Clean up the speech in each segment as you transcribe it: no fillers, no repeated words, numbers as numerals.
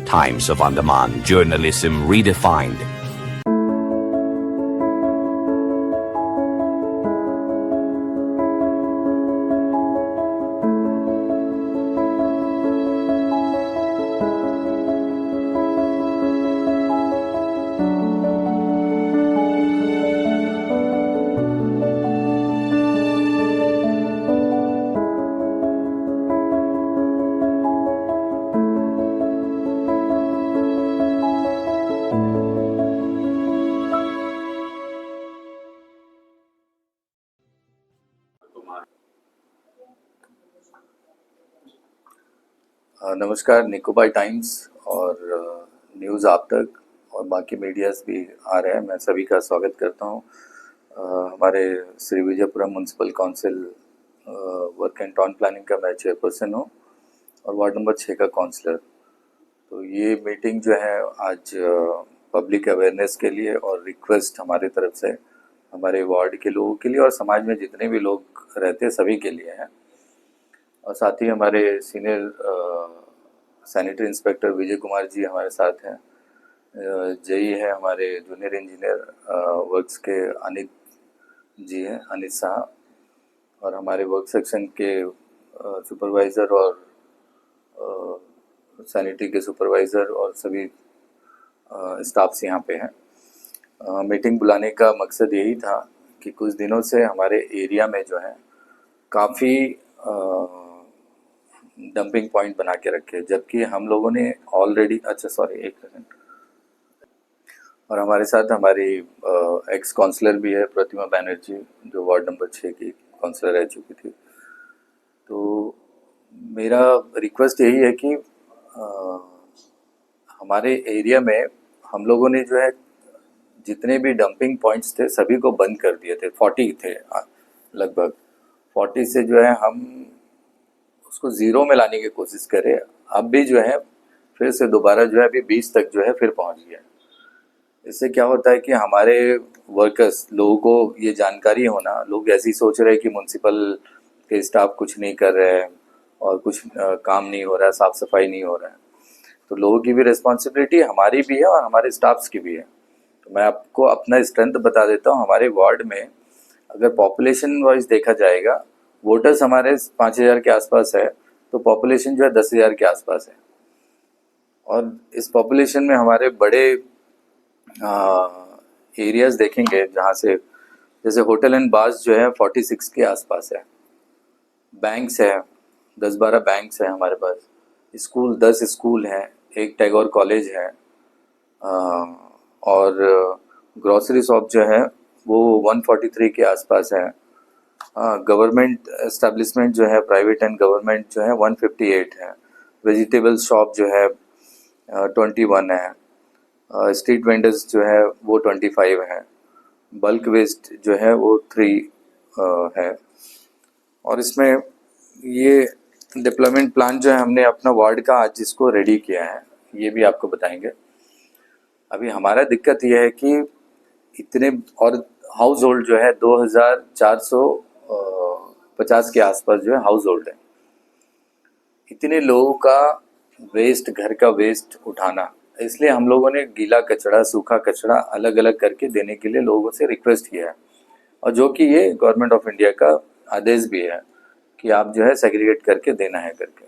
Times of Andaman, journalism redefined. नमस्कार। Nicobar times और news आप तक और बाकी मीडियाज़ भी आ रहे हैं, मैं सभी का स्वागत करता हूं। हमारे Shri Vijayapuram municipal council work and town planning का मैं चेयरपर्सन हूं और वार्ड नंबर 6 का काउंसलर। तो ये मीटिंग जो है आज पब्लिक अवेयरनेस के लिए और रिक्वेस्ट हमारे तरफ से हमारे वार्ड के लोगों के लिए और समाज में जितने भी लोग रहते हैं सभी के लिए है। और साथ ही हमारे senior sanitary inspector Vijay Kumar जी हमारे साथ हैं। जेई है हमारे जूनियर इंजीनियर वर्क्स के अनित जी हैं, अनित साहब, और हमारे वर्क सेक्शन के सुपरवाइज़र और सैनिटरी के सुपरवाइज़र और सभी स्टाफ्स यहाँ पे हैं। मीटिंग बुलाने का मकसद यही था कि कुछ दिनों से हमारे एरिया में जो है काफ़ी डंपिंग पॉइंट बना के रखे, जबकि हम लोगों ने ऑलरेडी एक सेकंड। और हमारे साथ हमारी एक्स काउंसलर भी है प्रतिमा बैनर्जी, जो वार्ड नंबर 6 की काउंसलर रह चुकी थी। तो मेरा रिक्वेस्ट यही है कि हमारे एरिया में हम लोगों ने जो है जितने भी डंपिंग पॉइंट्स थे सभी को बंद कर दिए थे। 40 थे लगभग। 40 से जो है हम उसको ज़ीरो में लाने की कोशिश करें। अब भी जो है फिर से दोबारा जो है अभी 20 तक जो है फिर पहुंच गया। इससे क्या होता है कि हमारे वर्कर्स लोगों को ये जानकारी होना, लोग ऐसे ही सोच रहे हैं कि म्यूनसिपल के स्टाफ कुछ नहीं कर रहे हैं और कुछ काम नहीं हो रहा है, साफ़ सफाई नहीं हो रहा है। तो लोगों की भी रिस्पॉन्सिबिलिटी हमारी भी है और हमारे स्टाफ्स की भी है। तो मैं आपको अपना स्ट्रेंथ बता देता हूँ। हमारे वार्ड में अगर पॉपुलेशन वाइज देखा जाएगा, वोटर्स हमारे 5,000 के आसपास है, तो पॉपुलेशन जो है 10,000 के आसपास है। और इस पॉपुलेशन में हमारे बड़े एरियाज देखेंगे जहाँ से, जैसे होटल एंड बार्स जो है 46 के आसपास है, बैंक्स है 10-12 बैंक्स है हमारे पास, स्कूल 10 स्कूल हैं, एक टैगोर कॉलेज है, और ग्रॉसरी शॉप जो है वो 143 के आसपास है। गवर्नमेंट एस्टेब्लिशमेंट जो है प्राइवेट एंड गवर्नमेंट जो है 158 है। वेजिटेबल शॉप जो है 21 है। स्ट्रीट वेंडर्स जो है वो 25 है। बल्क वेस्ट जो है वो 3 है। और इसमें ये डिप्लॉयमेंट प्लान जो है हमने अपना वार्ड का आज जिसको रेडी किया है, ये भी आपको बताएंगे। अभी हमारा दिक्कत ये है कि इतने और हाउस होल्ड जो है 2,450 के आसपास जो है हाउस होल्ड है। इतने लोगों का वेस्ट, घर का वेस्ट उठाना, इसलिए हम लोगों ने गीला कचरा सूखा कचरा अलग अलग करके देने के लिए लोगों से रिक्वेस्ट किया है, और जो कि ये गवर्नमेंट ऑफ इंडिया का आदेश भी है कि आप जो है सेग्रीगेट करके देना है करके।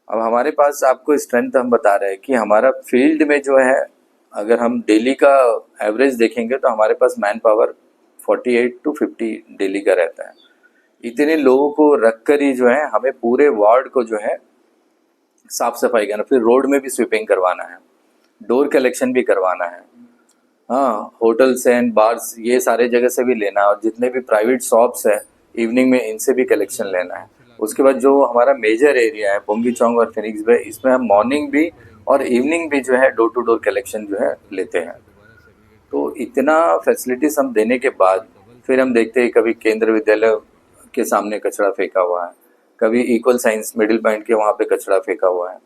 अब हमारे पास आपको स्ट्रेंथ हम बता रहे हैं कि हमारा फील्ड में जो है, अगर हम डेली का एवरेज देखेंगे तो हमारे पास मैन पावर 48 to 50 डेली का रहता है। इतने लोगों को रख कर ही जो है हमें पूरे वार्ड को जो है साफ सफाई करना, फिर रोड में भी स्वीपिंग करवाना है, डोर कलेक्शन भी करवाना है, हाँ, होटल्स एंड बार्स ये सारे जगह से भी लेना है, और जितने भी प्राइवेट शॉप्स है इवनिंग में इनसे भी कलेक्शन लेना है। उसके बाद जो हमारा मेजर एरिया है बोंगी चौंग और फिनिक्स बे, इसमें हम मॉर्निंग भी और इवनिंग भी जो है डोर टू डोर कलेक्शन जो है लेते हैं। तो इतना फैसिलिटीज हम देने के बाद फिर हम देखते हैं कभी केंद्र विद्यालय के सामने कचरा फेंका हुआ है, कभी इक्वल साइंस मिडिल पॉइंट के वहाँ पे कचरा फेंका हुआ है,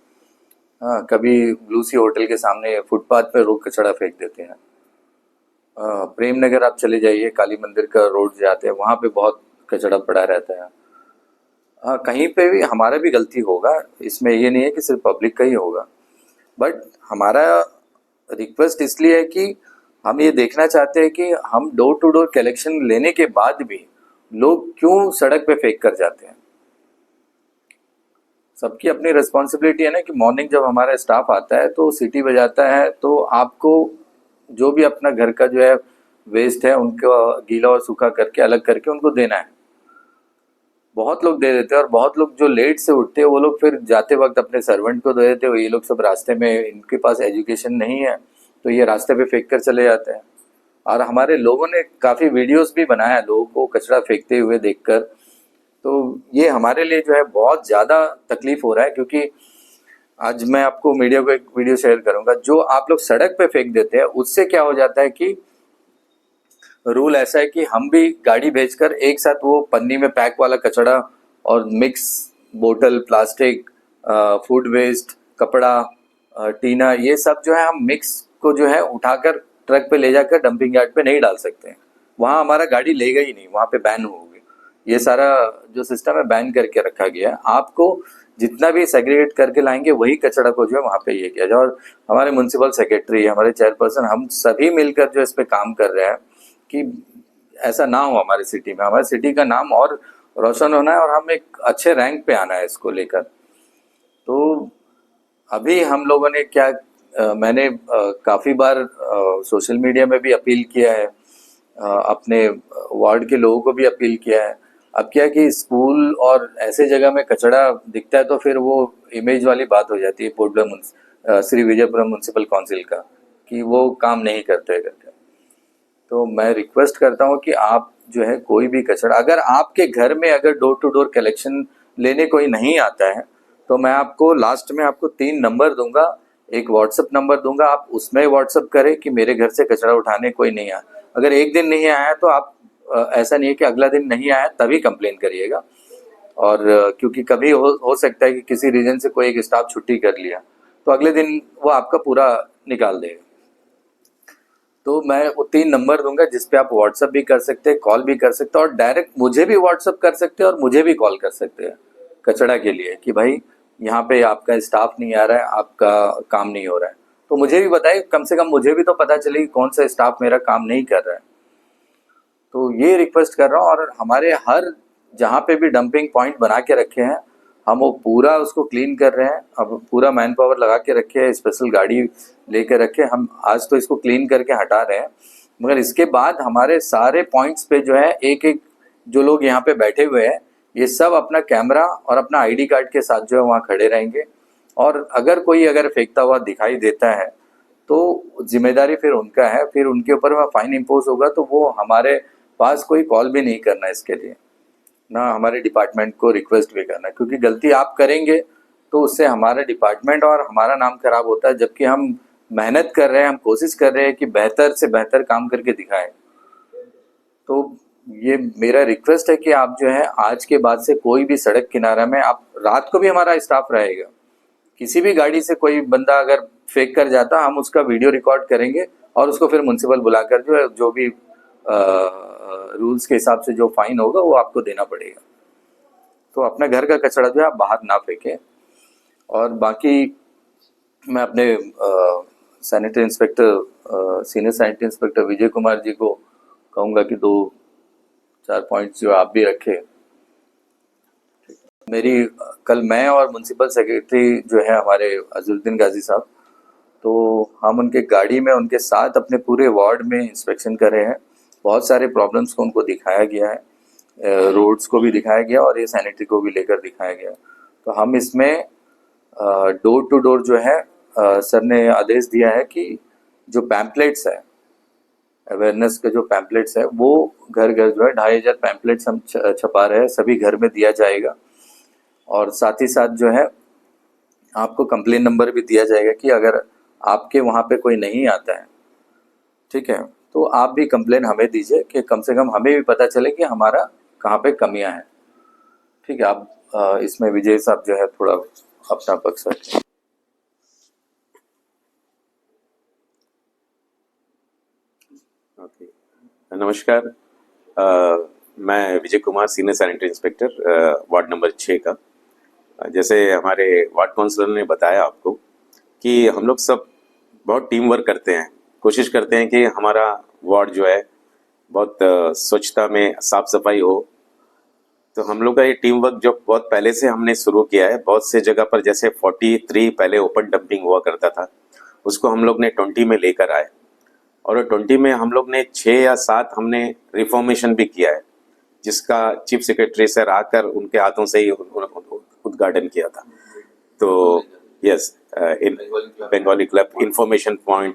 हाँ, कभी ब्लू सी होटल के सामने फुटपाथ पे लोग कचरा फेंक देते हैं। प्रेम नगर आप चले जाइए, काली मंदिर का रोड जाते हैं, वहाँ पे बहुत कचरा पड़ा रहता है। हाँ, कहीं पे भी हमारा भी गलती होगा, इसमें ये नहीं है कि सिर्फ पब्लिक का ही होगा, बट हमारा रिक्वेस्ट इसलिए है कि हम ये देखना चाहते हैं कि हम डोर टू डोर कलेक्शन लेने के बाद भी लोग क्यों सड़क पे फेंक कर जाते हैं। सबकी अपनी रिस्पॉन्सिबिलिटी है ना कि मॉर्निंग जब हमारा स्टाफ आता है तो सीटी बजाता है, तो आपको जो भी अपना घर का जो है वेस्ट है उनको गीला और सूखा करके अलग करके उनको देना है। बहुत लोग दे देते हैं और बहुत लोग जो लेट से उठते हैं वो लोग फिर जाते वक्त अपने सर्वेंट को दे देते हैं। ये लोग सब रास्ते में, इनके पास एजुकेशन नहीं है तो ये रास्ते पे फेंक कर चले जाते हैं। और हमारे लोगों ने काफ़ी वीडियोस भी बनाया है लोगों को कचरा फेंकते हुए देखकर। तो ये हमारे लिए जो है बहुत ज़्यादा तकलीफ हो रहा है, क्योंकि आज मैं आपको मीडिया को एक वीडियो शेयर करूंगा। जो आप लोग सड़क पे फेंक देते हैं उससे क्या हो जाता है कि रूल ऐसा है कि हम भी गाड़ी भेजकर एक साथ वो पन्नी में पैक वाला कचरा और मिक्स बोतल, प्लास्टिक, फूड वेस्ट, कपड़ा, टीना, ये सब जो है हम मिक्स को जो है उठाकर ट्रक पे ले जाकर डंपिंग यार्ड पे नहीं डाल सकते हैं। वहाँ हमारा गाड़ी लेगा ही नहीं, वहाँ पे बैन होगी। ये सारा जो सिस्टम है बैन करके रखा गया है। आपको जितना भी सेग्रीगेट करके लाएंगे वही कचरा को जो है वहाँ पे ये किया जाए। और हमारे म्यूनसिपल सेक्रेटरी, हमारे चेयरपर्सन, हम सभी मिलकर जो इस पे काम कर रहे हैं कि ऐसा ना हो हमारी सिटी में। हमारी सिटी का नाम और रोशन होना है और हम एक अच्छे रैंक पे आना है इसको लेकर। तो अभी हम लोगों ने क्या, मैंने काफ़ी बार सोशल मीडिया में भी अपील किया है, अपने वार्ड के लोगों को भी अपील किया है। अब क्या है कि स्कूल और ऐसे जगह में कचरा दिखता है तो फिर वो इमेज वाली बात हो जाती है श्री विजयपुरम म्यूनसिपल काउंसिल का, कि वो काम नहीं करते करके। तो मैं रिक्वेस्ट करता हूँ कि आप जो है कोई भी कचरा, अगर आपके घर में अगर डोर टू डोर कलेक्शन लेने कोई नहीं आता है तो मैं आपको लास्ट में आपको 3 नंबर दूंगा, एक व्हाट्सएप नंबर दूंगा, आप उसमें व्हाट्सएप करें कि मेरे घर से कचरा उठाने कोई नहीं आया। अगर एक दिन नहीं आया तो आप ऐसा नहीं है कि अगला दिन नहीं आया तभी कंप्लेन करिएगा। और क्योंकि कभी हो सकता है कि किसी रीजन से कोई एक स्टाफ छुट्टी कर लिया तो अगले दिन वो आपका पूरा निकाल देगा। तो मैं वो 3 नंबर दूंगा जिस पे आप व्हाट्सएप भी कर सकते हैं, कॉल भी कर सकते हैं, और डायरेक्ट मुझे भी व्हाट्सएप कर सकते हैं और मुझे भी कॉल कर सकते हैं कचरा के लिए कि भाई यहाँ पे आपका स्टाफ नहीं आ रहा है, आपका काम नहीं हो रहा है। तो मुझे भी बताइए, कम से कम मुझे भी तो पता चले कि कौन सा स्टाफ मेरा काम नहीं कर रहा है। तो ये रिक्वेस्ट कर रहा हूँ। और हमारे हर जहाँ पे भी डंपिंग पॉइंट बना के रखे हैं हम वो पूरा उसको क्लीन कर रहे हैं। अब पूरा मैन पावर लगा के रखे हैं, स्पेशल गाड़ी लेके रखे हम आज तो इसको क्लीन करके हटा रहे हैं। मगर इसके बाद हमारे सारे पॉइंट्स पे जो है एक एक जो लोग यहाँ पे बैठे हुए हैं ये सब अपना कैमरा और अपना आईडी कार्ड के साथ जो है वहाँ खड़े रहेंगे। और अगर फेंकता हुआ दिखाई देता है तो जिम्मेदारी फिर उनका है, फिर उनके ऊपर वह फाइन इम्पोज होगा। तो वो हमारे पास कोई कॉल भी नहीं करना इसके लिए, ना हमारे डिपार्टमेंट को रिक्वेस्ट भी करना, क्योंकि गलती आप करेंगे तो उससे हमारा डिपार्टमेंट और हमारा नाम खराब होता है। जबकि हम मेहनत कर रहे हैं, हम कोशिश कर रहे हैं कि बेहतर से बेहतर काम करके दिखाएं। तो ये मेरा रिक्वेस्ट है कि आप जो है आज के बाद से कोई भी सड़क किनारा में, आप रात को भी हमारा स्टाफ रहेगा, किसी भी गाड़ी से कोई बंदा अगर फेंक कर जाता हम उसका वीडियो रिकॉर्ड करेंगे और उसको फिर म्यूनसिपल बुलाकर जो है जो भी रूल्स के हिसाब से जो फाइन होगा वो आपको देना पड़ेगा। तो अपने घर का कचरा जो है आप बाहर ना फेंकें। और बाकी मैं अपने sanitary inspector senior sanitary inspector Vijay Kumar ji को कहूँगा कि 2-4 पॉइंट्स जो आप भी रखें। मेरी कल मैं और म्यूनसिपल सेक्रेटरी जो है हमारे अजरुद्दीन गाजी साहब, तो हम उनके गाड़ी में उनके साथ अपने पूरे वार्ड में इंस्पेक्शन कर रहे हैं। बहुत सारे प्रॉब्लम्स को उनको दिखाया गया है, रोड्स को भी दिखाया गया और ये सैनिटरी को भी लेकर दिखाया गया। तो हम इसमें डोर टू डोर जो है सर ने आदेश दिया है कि जो पैम्पलेट्स है, अवेयरनेस के जो पैम्पलेट्स है वो घर घर जो है 2500 पैम्पलेट्स हम छपा रहे हैं, सभी घर में दिया जाएगा। और साथ ही साथ जो है आपको कंप्लेन नंबर भी दिया जाएगा कि अगर आपके वहाँ पे कोई नहीं आता है, ठीक है, तो आप भी कंप्लेन हमें दीजिए कि कम से कम हमें भी पता चले कि हमारा कहाँ पे कमियां हैं। ठीक है, आप इसमें विजय साहब जो है थोड़ा अपना पक्ष रखें। ओके, नमस्कार। मैं Vijay Kumar, senior sanitary inspector, ward number 6 का। जैसे हमारे वार्ड काउंसलर ने बताया आपको कि हम लोग सब बहुत टीम वर्क करते हैं, कोशिश करते हैं कि हमारा वार्ड जो है बहुत स्वच्छता में साफ सफाई हो। तो हम लोग का ये टीम वर्क जो बहुत पहले से हमने शुरू किया है, बहुत से जगह पर जैसे 43 पहले ओपन डंपिंग हुआ करता था, उसको हम लोग ने 20 में लेकर आए, और 20 में हम लोग ने 6 या 7 हमने रिफॉर्मेशन भी किया है, जिसका चीफ सेक्रेटरी सर आकर उनके हाथों से ही उद्घाटन किया था। तो yes, in Bengali club, information point,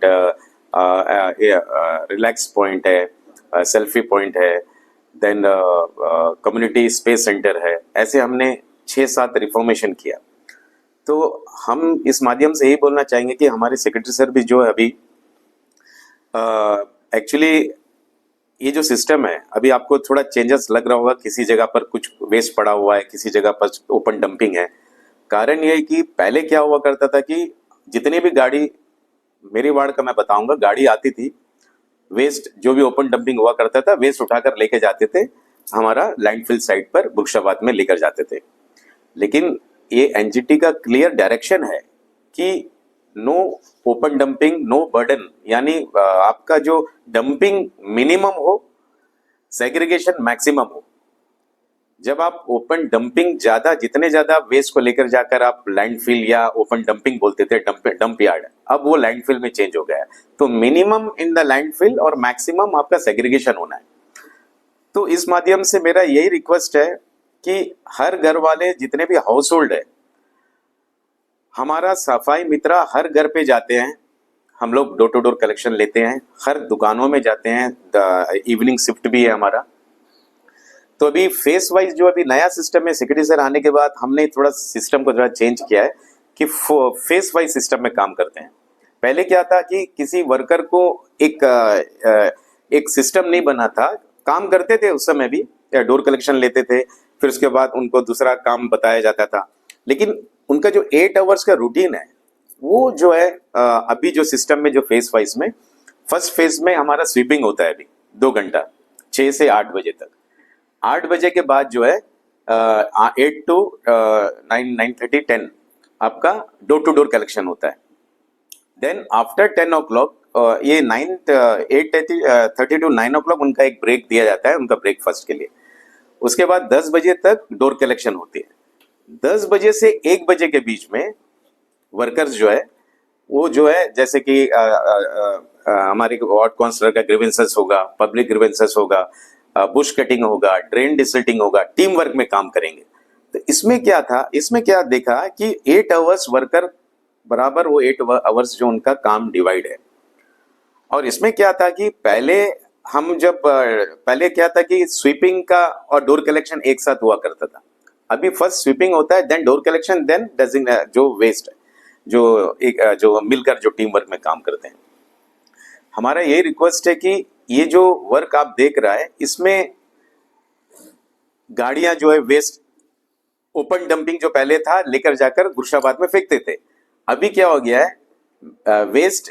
relax point है, सेल्फी पॉइंट है, देन कम्युनिटी स्पेस सेंटर है, ऐसे हमने 6-7 रिफॉर्मेशन किया। तो हम इस माध्यम से यही बोलना चाहेंगे कि हमारे सेक्रेटरी सर भी जो है अभी एक्चुअली ये जो सिस्टम है, अभी आपको थोड़ा चेंजेस लग रहा होगा, किसी जगह पर कुछ वेस्ट पड़ा हुआ है, किसी जगह पर ओपन डंपिंग है। कारण ये है कि पहले क्या हुआ करता था कि जितनी भी गाड़ी, मेरे वार्ड का मैं बताऊंगा, गाड़ी आती थी, वेस्ट जो भी ओपन डंपिंग हुआ करता था, वेस्ट उठाकर लेके जाते थे हमारा लैंडफिल साइट पर बुर्शाबाद में लेकर जाते थे। लेकिन ये एनजीटी का क्लियर डायरेक्शन है कि no open dumping, no burden, यानी आपका जो डंपिंग मिनिमम हो, सेग्रीगेशन मैक्सिमम हो। जब आप ओपन डंपिंग ज्यादा, जितने ज्यादा वेस्ट को लेकर जाकर आप लैंडफिल या ओपन डंपिंग बोलते थे, डंप यार्ड, अब वो लैंडफिल में चेंज हो गया है। तो मिनिमम इन द लैंडफिल और मैक्सिमम आपका सेग्रीगेशन होना है। तो इस माध्यम से मेरा यही रिक्वेस्ट है कि हर घर वाले, जितने भी हाउस होल्ड है, हमारा सफाई मित्रा हर घर पे जाते हैं, हम लोग डोर टू डोर कलेक्शन लेते हैं, हर दुकानों में जाते हैं, इवनिंग शिफ्ट भी है हमारा। तो अभी फेस वाइज जो अभी नया सिस्टम है, सेक्रेटरी सर आने के बाद हमने थोड़ा सिस्टम को थोड़ा चेंज किया है कि फेस वाइज सिस्टम में काम करते हैं। पहले क्या था कि किसी वर्कर को एक सिस्टम नहीं बना था, काम करते थे उस समय भी, डोर कलेक्शन लेते थे, फिर उसके बाद उनको दूसरा काम बताया जाता था। लेकिन उनका जो 8 आवर्स का रूटीन है, वो जो है अभी जो सिस्टम में, जो फेस वाइज में, फर्स्ट फेज में हमारा स्वीपिंग होता है अभी 2 घंटा, 6 से 8 बजे तक। 8 बजे के बाद जो है 8 to 9:30 10 आपका डोर टू डोर कलेक्शन होता है। देन आफ्टर 10 o'clock ये 8:30 to 9 o'clock उनका एक ब्रेक दिया जाता है, उनका ब्रेकफास्ट के लिए। उसके बाद 10 बजे तक डोर कलेक्शन होती है। 10 बजे से 1 बजे के बीच में वर्कर्स जो है, वो जो है जैसे कि हमारे वार्ड काउंसलर का ग्रीवेंसेस होगा, पब्लिक ग्रीवेंसेस होगा, बुश कटिंग होगा, ड्रेन डिसल्टिंग होगा, टीम वर्क में काम करेंगे। तो इसमें क्या था, इसमें क्या देखा कि 8 आवर्स वर्कर बराबर, वो 8 आवर्स जो उनका काम डिवाइड है। और इसमें क्या था कि पहले क्या था कि स्वीपिंग का और डोर कलेक्शन एक साथ हुआ करता था। अभी फर्स्ट स्वीपिंग होता है, देन डोर कलेक्शन, देन जो वेस्ट है, जो मिलकर जो टीम वर्क में काम करते हैं। हमारा यही रिक्वेस्ट है कि ये जो वर्क आप देख रहा है, इसमें गाड़ियां जो है वेस्ट ओपन डंपिंग जो पहले था, लेकर जाकर गुरशाबाद में फेंकते थे। अभी क्या हो गया है, वेस्ट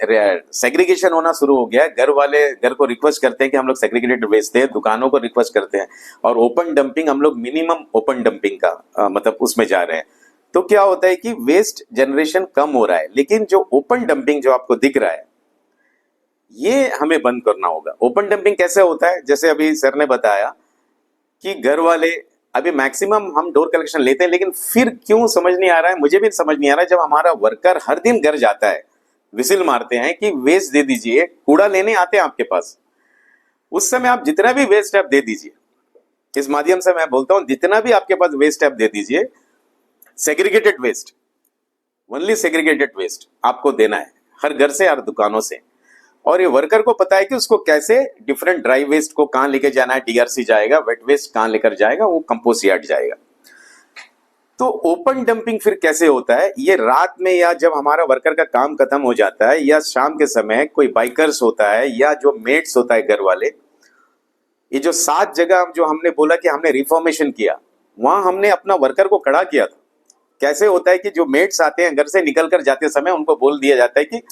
सेग्रीगेशन होना शुरू हो गया है। घर वाले घर को रिक्वेस्ट करते हैं कि हम लोग सेग्रीगेटेड वेस्ट दें, दुकानों को रिक्वेस्ट करते हैं, और ओपन डंपिंग हम लोग मिनिमम ओपन डंपिंग का मतलब उसमें जा रहे हैं। तो क्या होता है कि वेस्ट जनरेशन कम हो रहा है, लेकिन जो ओपन डंपिंग जो आपको दिख रहा है, ये हमें बंद करना होगा। ओपन डंपिंग कैसे होता है, जैसे अभी सर ने बताया कि घर वाले अभी मैक्सिमम हम डोर कलेक्शन लेते हैं, लेकिन फिर क्यों समझ नहीं आ रहा है, मुझे भी समझ नहीं आ रहा है। जब हमारा वर्कर हर दिन घर जाता है, विसिल मारते हैं कि वेस्ट दे दीजिए, कूड़ा लेने आते हैं आपके पास, उस समय आप जितना भी वेस्ट आप दे दीजिए। इस माध्यम से मैं बोलता हूं, जितना भी आपके पास वेस्ट आप दे दीजिए, segregated waste, only segregated waste आपको देना है, हर घर से, हर दुकानों से। और ये वर्कर को पता है कि उसको कैसे डिफरेंट ड्राई वेस्ट को कहां लेके जाना है, डीआरसी जाएगा, वेट वेस्ट कहां लेकर जाएगा, वो कंपोस्ट यार्ड जाएगा। तो ओपन डंपिंग फिर कैसे होता है, ये रात में या जब हमारा वर्कर का काम खत्म हो जाता है, या शाम के समय कोई बाइकर्स होता है, या जो मेट्स होता है घर वाले, ये जो 7 जगह जो हमने बोला कि हमने रिफॉर्मेशन किया, वहां हमने अपना वर्कर को खड़ा किया था। कैसे होता है कि जो मेट्स आते हैं, घर से निकल कर जाते समय उनको बोल दिया जाता है कि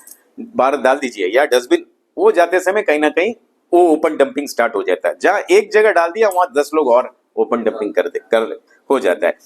बाहर डाल दीजिए, या डस्टबिन, वो जाते समय कहीं ना कहीं वो ओपन डंपिंग स्टार्ट हो जाता है। जहाँ एक जगह डाल दिया वहां 10 लोग और ओपन डंपिंग कर हो जाता है।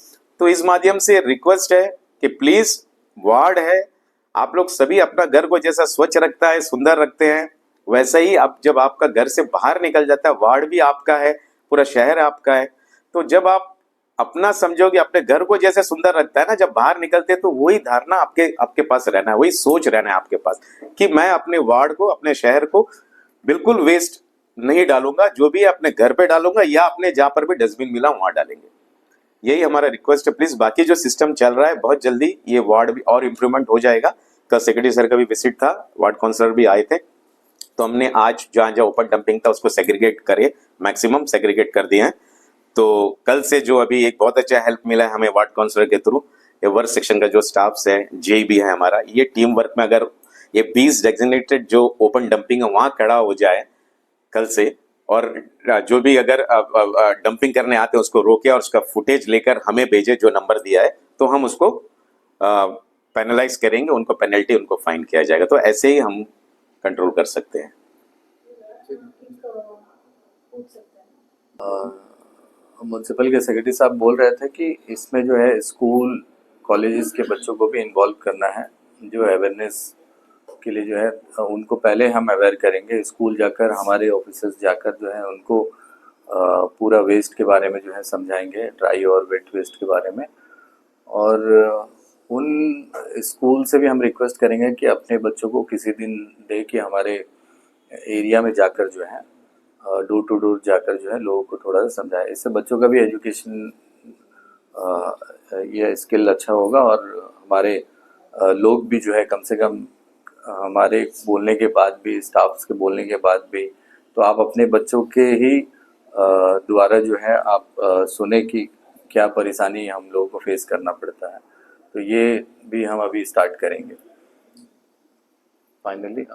तो इस माध्यम से रिक्वेस्ट है कि प्लीज, वार्ड है, आप लोग सभी अपना घर को जैसा स्वच्छ रखता है, सुंदर रखते हैं, वैसा ही अब जब आपका घर से बाहर निकल जाता है, वार्ड भी आपका है, पूरा शहर आपका है। तो जब आप अपना समझोगे, अपने घर को जैसे सुंदर रखता है ना, जब बाहर निकलते हैं तो वही धारणा आपके पास रहना है, वही सोच रहना है आपके पास कि मैं अपने वार्ड को, अपने शहर को बिल्कुल वेस्ट नहीं डालूंगा, जो भी अपने घर पे डालूंगा या अपने जहां पर भी डस्टबिन मिला वहां डालेंगे। यही हमारा रिक्वेस्ट है। प्लीज बाकी जो सिस्टम चल रहा है बहुत जल्दी ये वार्ड भी और इम्प्रूवमेंट हो जाएगा। कल सेक्रेटरी सर का भी विजिट था, वार्ड काउंसलर भी आए थे, तो हमने आज जहां जहां ओपन डंपिंग था उसको सेग्रीगेट करे, मैक्सिमम सेग्रीगेट कर दिए हैं। तो कल से जो अभी एक बहुत अच्छा हेल्प मिला है हमें वार्ड काउंसलर के थ्रू, ये वर्क सेक्शन का जो स्टाफ्स है, जे भी है हमारा, ये टीम वर्क में अगर ये 20 डेजिग्नेटेड जो ओपन डंपिंग है वहां खड़ा हो जाए कल से, और जो भी अगर डंपिंग करने आते हैं उसको रोके और उसका फुटेज लेकर हमें भेजे जो नंबर दिया है, तो हम उसको पेनलाइज करेंगे, उनको पेनल्टी, उनको फाइन किया जाएगा। तो ऐसे ही हम कंट्रोल कर सकते हैं। म्यूनसिपल के सेक्रेटरी साहब बोल रहे थे कि इसमें जो है स्कूल कॉलेजेस के बच्चों को भी इन्वॉल्व करना है, जो अवेयरनेस के लिए जो है उनको पहले हम अवेयर करेंगे, स्कूल जाकर हमारे ऑफिसर्स जाकर जो है उनको पूरा वेस्ट के बारे में जो है समझाएंगे, ड्राई और वेट वेस्ट के बारे में। और उन स्कूल से भी हम रिक्वेस्ट करेंगे कि अपने बच्चों को किसी दिन दे कि हमारे एरिया में जाकर जो है डोर टू डोर जाकर जो है लोगों को थोड़ा सा समझाए। इससे बच्चों का भी एजुकेशन ये स्किल अच्छा होगा और हमारे लोग भी जो है कम से कम हमारे बोलने के बाद भी, स्टाफ्स के बोलने के बाद भी, तो आप अपने बच्चों के ही द्वारा जो है आप सुने कि क्या परेशानी हम लोगों को फेस करना पड़ता है। तो ये भी हम अभी स्टार्ट करेंगे फाइनली।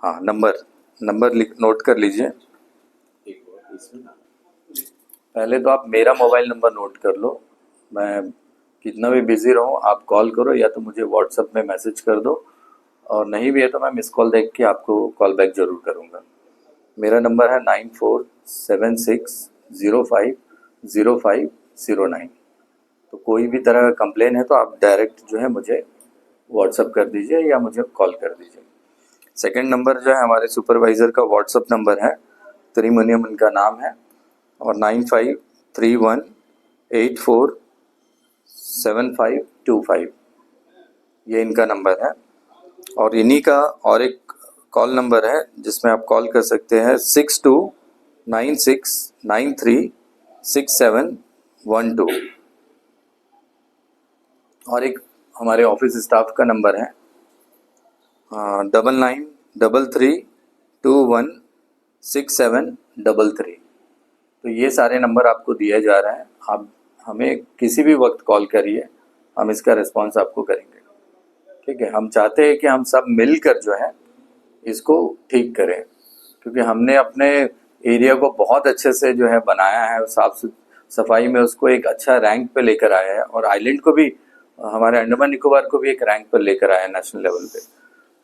हाँ, नंबर नोट कर लीजिए। पहले तो आप मेरा मोबाइल नंबर नोट कर लो, मैं कितना भी बिजी रहूँ आप कॉल करो, या तो मुझे व्हाट्सएप में मैसेज कर दो, और नहीं भी है तो मैं मिस कॉल देख के आपको कॉल बैक ज़रूर करूँगा। मेरा नंबर है 9476050509। तो कोई भी तरह का कंप्लेन है तो आप डायरेक्ट जो है मुझे व्हाट्सएप कर दीजिए या मुझे कॉल कर दीजिए। सेकंड नंबर जो है हमारे सुपरवाइज़र का व्हाट्सएप नंबर है, त्रिमुनियम उनका नाम है, और 9531847525 ये इनका नंबर है। और इन्हीं का और एक कॉल नंबर है जिसमें आप कॉल कर सकते हैं 6296936712। और एक हमारे ऑफिस स्टाफ का नंबर है 9933216733। तो ये सारे नंबर आपको दिए जा रहे हैं, आप हमें किसी भी वक्त कॉल करिए, हम इसका रिस्पांस आपको करेंगे। ठीक है, हम चाहते हैं कि हम सब मिलकर जो है इसको ठीक करें, क्योंकि हमने अपने एरिया को बहुत अच्छे से जो है बनाया है, साफ सफाई में उसको एक अच्छा रैंक पे लेकर आया है, और आइलैंड को भी, हमारे अंडमान निकोबार को भी एक रैंक पर लेकर आया है नेशनल लेवल पे,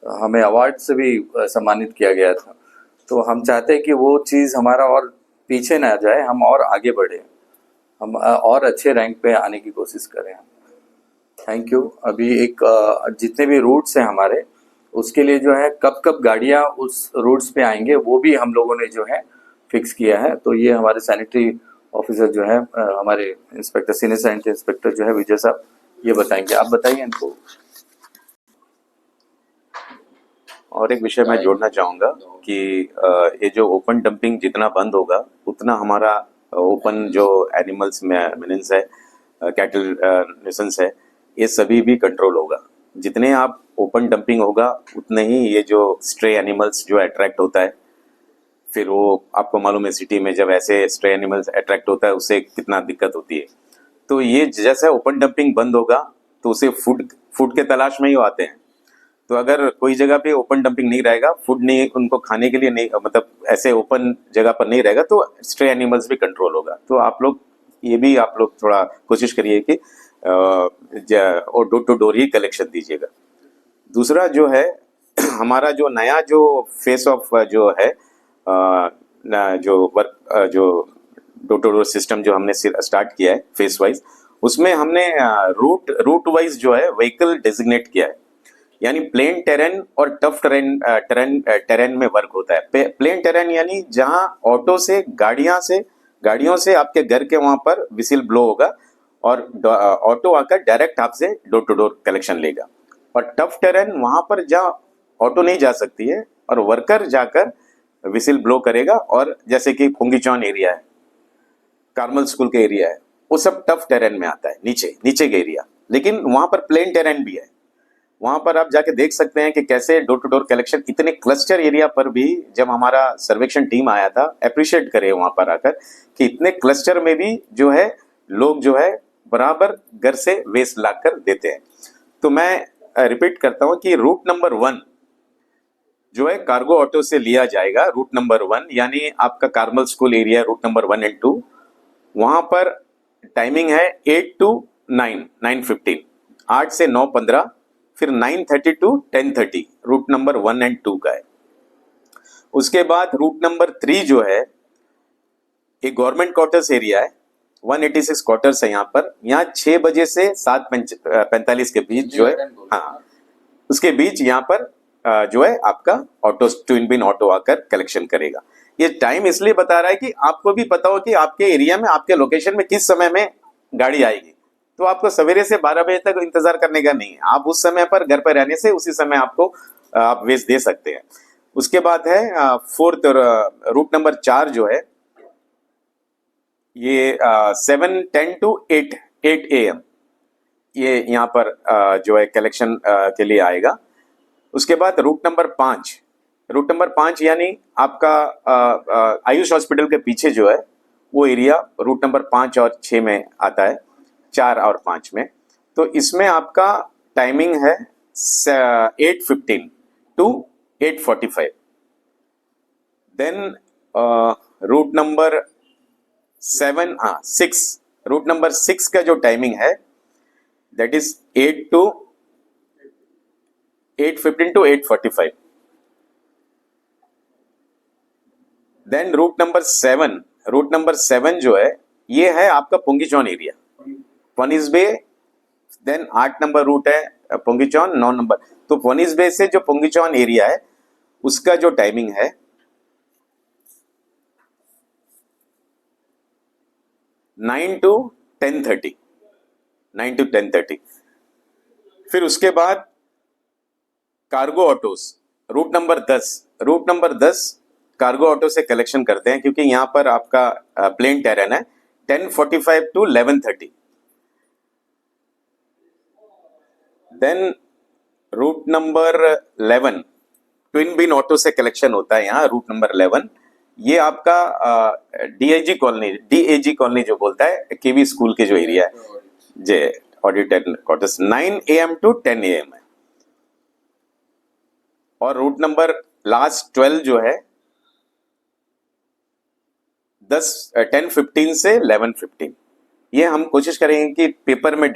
हमें अवार्ड से भी सम्मानित किया गया था। तो हम चाहते हैं कि वो चीज़ हमारा और पीछे ना जाए, हम और आगे बढ़े, हम और अच्छे रैंक पे आने की कोशिश करें। Thank you. अभी एक जितने भी रूट्स हैं हमारे, उसके लिए जो है कब कब गाड़ियाँ उस रूट्स पे आएंगे वो भी हम लोगों ने जो है फिक्स किया है। तो ये हमारे सैनिटरी ऑफिसर जो है, हमारे इंस्पेक्टर, सीनियर सैनिटरी इंस्पेक्टर जो है विजय साहब, ये बताएंगे। आप बताइए इनको। और एक विषय मैं जोड़ना चाहूँगा कि ये जो ओपन डंपिंग जितना बंद होगा उतना हमारा ओपन जो एनिमल्स मेनेंस है, कैटल न्यूसेंस है, ये सभी भी कंट्रोल होगा। जितने आप ओपन डंपिंग होगा उतने ही ये जो स्ट्रे एनिमल्स जो अट्रैक्ट होता है, फिर वो आपको मालूम है सिटी में जब ऐसे स्ट्रे एनिमल्स अट्रैक्ट होता है उससे कितना दिक्कत होती है। तो ये जैसे ओपन डंपिंग बंद होगा तो उसे फूड के तलाश में ही आते हैं। तो अगर कोई जगह पे ओपन डंपिंग नहीं रहेगा, फूड नहीं उनको खाने के लिए नहीं, मतलब ऐसे ओपन जगह पर नहीं रहेगा, तो स्ट्रे एनिमल्स भी कंट्रोल होगा। तो आप लोग ये भी आप लोग थोड़ा कोशिश करिए कि और डोर टू डोर ही कलेक्शन दीजिएगा। दूसरा जो है हमारा जो नया जो फेस ऑफ जो है जो वर्क जो डोर टू डोर सिस्टम जो हमने स्टार्ट किया है फेस वाइज, उसमें हमने रूट वाइज जो है व्हीकल डेजिग्नेट किया है। यानी प्लेन टेरेन और टफ टेरेन में वर्क होता है। प्लेन टेरेन यानी जहां ऑटो से गाड़ियों से आपके घर के वहां पर विसिल ब्लो होगा और ऑटो आकर डायरेक्ट आपसे डोर टू डोर कलेक्शन लेगा। और टफ टेरेन वहां पर जहां ऑटो नहीं जा सकती है और वर्कर जाकर विसिल ब्लो करेगा, और जैसे कि पुंगीचौन एरिया है, कार्मल स्कूल के एरिया है, वो सब टफ टेरेन में आता है, नीचे के एरिया। लेकिन वहां पर प्लेन टेरेन भी है, वहां पर आप जाके देख सकते हैं कि कैसे डोर टू डोर कलेक्शन इतने क्लस्टर एरिया पर भी, जब हमारा सर्वेक्षण टीम आया था, अप्रिशिएट करे वहां पर आकर कि इतने क्लस्टर में भी जो है लोग जो है बराबर घर से वेस्ट लाकर देते हैं। तो मैं रिपीट करता हूं कि रूट नंबर 1 जो है कार्गो ऑटो से लिया जाएगा। रूट नंबर 1 यानी आपका Carmel school area, route number 1 and 2, वहां पर टाइमिंग है 8 to 9:15, 8 से 9:15, फिर 9:30 to 10:30 रूट नंबर 1 एंड 2 का है। उसके बाद रूट नंबर 3 जो है एक गवर्नमेंट क्वार्टर्स एरिया है, 186 क्वार्टर्स है यहाँ पर। यहाँ 6 बजे से 7:45 के बीच जो है, हाँ उसके बीच यहाँ पर जो है आपका ऑटो ट्विन बिन ऑटो आकर कलेक्शन करेगा। ये टाइम इसलिए बता रहा है कि आपको भी पता हो कि आपके एरिया में, आपके लोकेशन में किस समय में गाड़ी आएगी। तो आपको सवेरे से 12 बजे तक इंतजार करने का नहीं है, आप उस समय पर घर पर रहने से उसी समय आपको आप वेस्ट दे सकते हैं। उसके बाद है फोर्थ रूट नंबर 4 जो है ये 7:10 to 8 AM ये यहाँ पर जो है कलेक्शन के लिए आएगा। उसके बाद रूट नंबर 5 यानी आपका आयुष हॉस्पिटल के पीछे जो है वो एरिया रूट नंबर 5 और 6 में आता है, 4 और 5 में। तो इसमें आपका टाइमिंग है 8:15 to 8:45। Then route number 6 route number 6 का जो टाइमिंग है that is 8:15 to 8:45। Then route number 7 जो है ये है आपका पुंगीचौन एरिया, पनिस बे। देन 8 नंबर रूट है पुंगीचौन, 9 नंबर। तो पनिस बे से जो पुंगीचौन एरिया है उसका जो टाइमिंग है 9 to 10:30। फिर उसके बाद cargo autos route number 10 cargo auto से कलेक्शन करते हैं, क्योंकि यहाँ पर आपका प्लेन टेरेन है। 10:45 to 11:30। Then route number 11 twin bin auto से कलेक्शन होता है यहाँ, रूट नंबर 11। ये आपका डीएजी कॉलोनी जो बोलता है, केवी स्कूल के जो एरिया है जे audit quarters, 9 AM to 10 AM है। और रूट नंबर लास्ट 12 जो है 10:15 से 11:15। ये हम कोशिश करेंगे कि पेपर में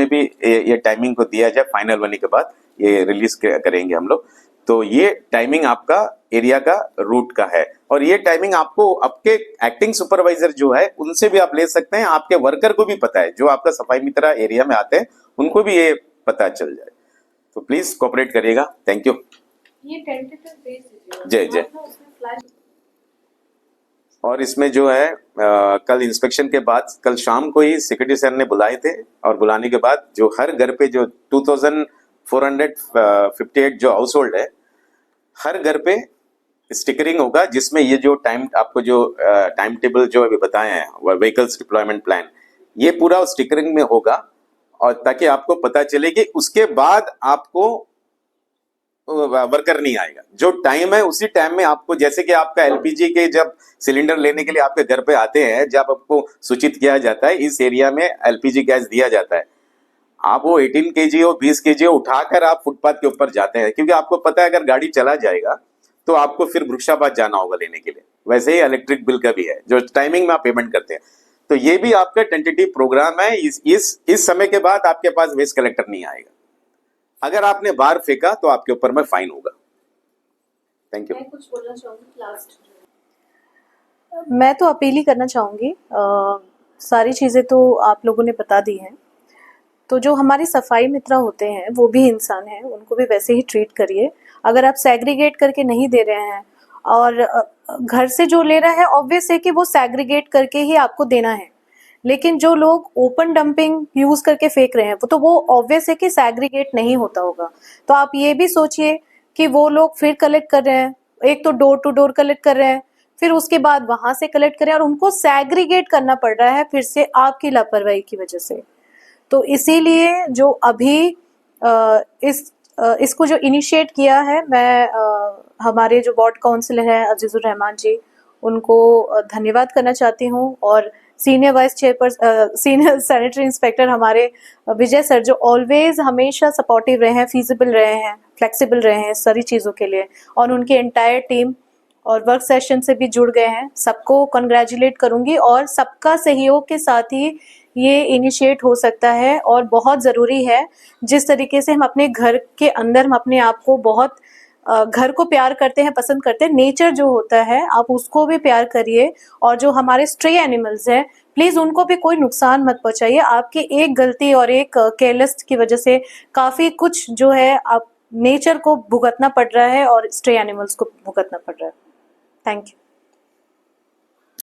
भी ये टाइमिंग को दिया जाए, फाइनल होने के बाद ये रिलीज करेंगे हम लोग। तो ये टाइमिंग आपका एरिया का रूट का है, और ये टाइमिंग आपको आपके एक्टिंग सुपरवाइजर जो है उनसे भी आप ले सकते हैं। आपके वर्कर को भी पता है, जो आपका सफाई मित्र एरिया में आते हैं उनको भी ये पता चल जाए। तो प्लीज कोऑपरेट करिएगा। Thank you. ये टेंटेटिव बेस है जय जय। और इसमें जो है कल इंस्पेक्शन के बाद, कल शाम को ही सिक्योरिटी सर ने बुलाए थे, और बुलाने के बाद जो हर घर पे जो 2458 जो हाउस होल्ड है, हर घर पे स्टिकरिंग होगा, जिसमें ये जो आपको जो टाइम टेबल जो अभी बताए हैं व्हीकल्स डिप्लॉयमेंट प्लान, ये पूरा स्टिकरिंग में होगा, और ताकि आपको पता चले कि उसके बाद आपको वर्कर नहीं आएगा। जो टाइम है उसी टाइम में आपको, जैसे कि आपका एलपीजी के जब सिलेंडर लेने के लिए आपके घर पे आते हैं, जब आपको सूचित किया जाता है इस एरिया में एलपीजी गैस दिया जाता है, आप वो 18 kg हो 20 kg हो उठाकर आप फुटपाथ के ऊपर जाते हैं, क्योंकि आपको पता है अगर गाड़ी चला जाएगा तो आपको फिर वृक्षाबाद जाना होगा लेने के लिए। वैसे ही इलेक्ट्रिक बिल का भी है, जो टाइमिंग में आप पेमेंट करते हैं। तो ये भी आपका टेंटेटिव प्रोग्राम है। इस समय के बाद आपके पास वेस्ट कलेक्टर नहीं आएगा। अगर आपने बाहर फेंका तो आपके ऊपर में फाइन होगा। Thank you. मैं कुछ बोलना चाहूंगी लास्ट। मैं तो अपील ही करना चाहूँगी, सारी चीज़ें तो आप लोगों ने बता दी हैं। तो जो हमारे सफाई मित्र होते हैं वो भी इंसान हैं, उनको भी वैसे ही ट्रीट करिए। अगर आप सेग्रीगेट करके नहीं दे रहे हैं और घर से जो ले रहा है ऑब्वियस है कि वो सेग्रीगेट करके ही आपको देना है, लेकिन जो लोग ओपन डंपिंग यूज करके फेंक रहे हैं वो ऑब्वियस है कि सेग्रीगेट नहीं होता होगा। तो आप ये भी सोचिए कि वो लोग फिर कलेक्ट कर रहे हैं, एक तो डोर टू डोर कलेक्ट कर रहे हैं, फिर उसके बाद वहां से कलेक्ट करें और उनको सेग्रीगेट करना पड़ रहा है फिर से आपकी लापरवाही की वजह से। तो इसीलिए जो अभी इसको जो इनिशिएट किया है, मैं हमारे जो वार्ड काउंसिलर हैं अजीजुर रहमान जी, उनको धन्यवाद करना चाहती हूँ। और senior vice chairperson, senior sanitary inspector हमारे विजय सर, जो ऑलवेज हमेशा सपोर्टिव रहे हैं, फीजिबल रहे हैं, फ्लेक्सिबल रहे हैं सारी चीज़ों के लिए, और उनकी एंटायर टीम और वर्क सेशन से भी जुड़ गए हैं। सबको कंग्रेचुलेट करूंगी और सबका सहयोग के साथ ही ये इनिशिएट हो सकता है। और बहुत ज़रूरी है जिस तरीके से हम अपने घर के अंदर हम अपने आप को बहुत घर को प्यार करते हैं, पसंद करते हैं, नेचर जो होता है आप उसको भी प्यार करिए। और जो हमारे स्ट्रे एनिमल्स हैं प्लीज़ उनको भी कोई नुकसान मत पहुंचाइए। आपकी एक गलती और एक केयरलेस की वजह से काफ़ी कुछ जो है आप नेचर को भुगतना पड़ रहा है और स्ट्रे एनिमल्स को भुगतना पड़ रहा है। Thank you.